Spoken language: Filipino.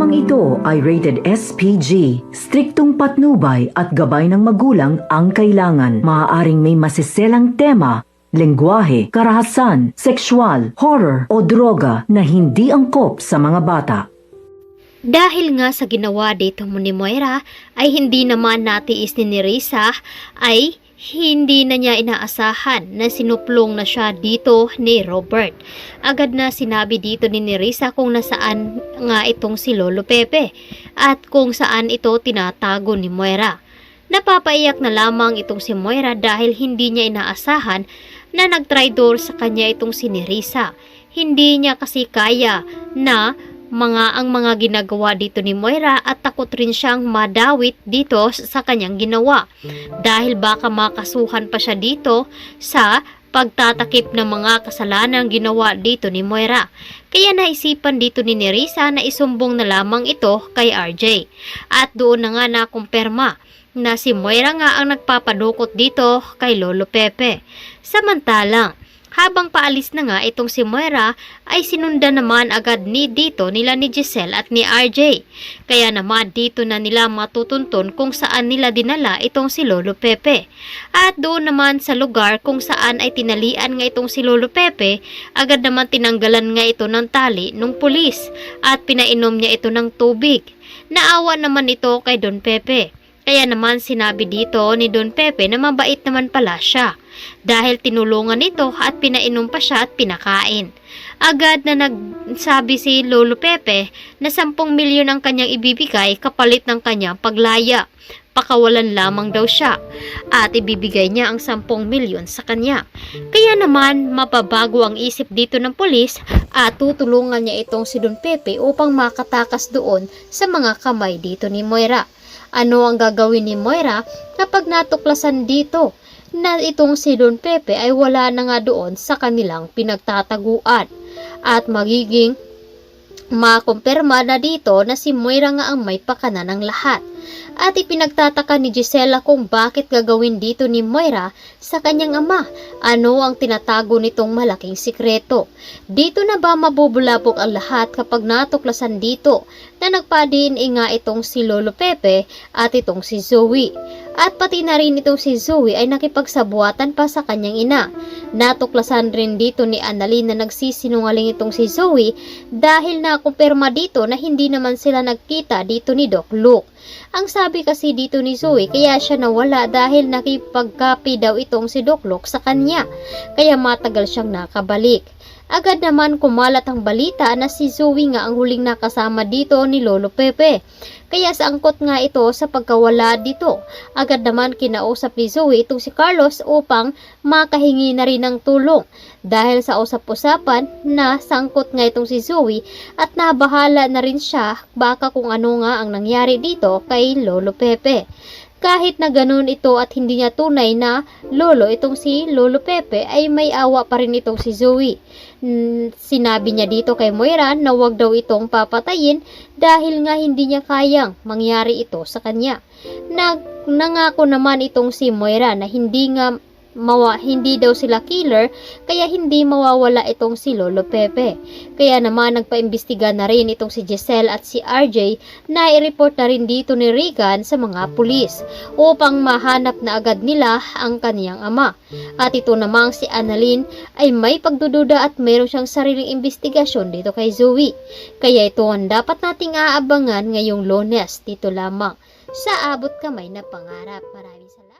Programang ito ay rated SPG. Striktong patnubay at gabay ng magulang ang kailangan. Maaaring may masiselang tema, lengguwahe, karahasan, sexual, horror o droga na hindi angkop sa mga bata. Dahil nga sa ginawa dito mo ni Moira ay hindi naman natiis ni Nerissa ay hindi na niya inaasahan na sinuplong na siya dito ni Robert. Agad na sinabi dito ni Nerissa kung nasaan nga itong si Lolo Pepe at kung saan ito tinatago ni Moira. Napapaiyak na lamang itong si Moira dahil hindi niya inaasahan na nagtraidor sa kanya itong si Nerissa. Hindi niya kasi kaya na ang mga ginagawa dito ni Moira at takot rin siyang madawit dito sa kanyang ginawa dahil baka makasuhan pa siya dito sa pagtatakip ng mga kasalanan ginawa dito ni Moira. Kaya naisipan dito ni Nerissa na isumbong na lamang ito kay RJ at doon na nga nakumpirma na si Moira nga ang nagpapadukot dito kay Lolo Pepe. Samantalang habang paalis na nga itong si Moira ay sinundan naman agad nila ni Giselle at ni RJ. Kaya naman dito na nila matutuntun kung saan nila dinala itong si Lolo Pepe. At doon naman sa lugar kung saan ay tinalian nga itong si Lolo Pepe, agad naman tinanggalan nga ito ng tali ng pulis at pinainom niya ito ng tubig. Naawa naman ito kay Don Pepe. Kaya naman sinabi dito ni Don Pepe na mabait naman pala siya dahil tinulungan nito at pinainom pa siya at pinakain. Agad na nagsabi si Lolo Pepe na 10 milyon ang kanyang ibibigay kapalit ng kanyang paglaya. Pakawalan lamang daw siya at ibibigay niya ang 10 milyon sa kanya. Kaya naman mapabago ang isip dito ng pulis at tutulungan niya itong si Don Pepe upang makatakas doon sa mga kamay dito ni Moira. Ano ang gagawin ni Moira kapag natuklasan dito na itong si Don Pepe ay wala na nga doon sa kanilang pinagtataguan at magiging makumpirma na dito na si Moira nga ang may pakana ng lahat. At ipinagtataka ni Gisela kung bakit gagawin dito ni Moira sa kanyang ama. Ano ang tinatago nitong malaking sikreto? Dito na ba mabubulabog ang lahat kapag natuklasan dito na nagpa-DNA nga itong si Lolo Pepe at itong si Zoe? At pati na rin itong si Zoe ay nakipagsabuatan pa sa kanyang ina. Natuklasan rin dito ni Annalyn na nagsisinungaling itong si Zoe dahil nakumpirma dito na hindi naman sila nagkita dito ni Doc Luke. Ang sabi kasi dito ni Zoe kaya siya nawala dahil nakipagkapi daw itong si Doc Luke sa kanya. Kaya matagal siyang nakabalik. Agad naman kumalat ang balita na si Zoe nga ang huling nakasama dito ni Lolo Pepe. Kaya sa angkot nga ito sa pagkawala dito, agad naman kinausap ni Zoe itong si Carlos upang makahingi na rin ng tulong. Dahil sa usap-usapan na sangkot nga itong si Zoe at nabahala na rin siya baka kung ano nga ang nangyari dito kay Lolo Pepe. Kahit na ganun ito at hindi niya tunay na lolo itong si Lolo Pepe ay may awa pa rin itong si Zoe. Sinabi niya dito kay Moira na wag daw itong papatayin dahil nga hindi niya kayang mangyari ito sa kanya. Nangako naman itong si Moira na hindi daw sila killer kaya hindi mawawala itong si Lolo Pepe. Kaya naman nagpaimbestiga na rin itong si Giselle at si RJ na i-report na rin dito ni Regan sa mga pulis upang mahanap na agad nila ang kaniyang ama. At ito namang si Annalyn ay may pagdududa at mayroon siyang sariling investigasyon dito kay Zoe. Kaya ito ang dapat nating aabangan ngayong Lunes dito lamang sa Abot Kamay na Pangarap. Maraming salamat.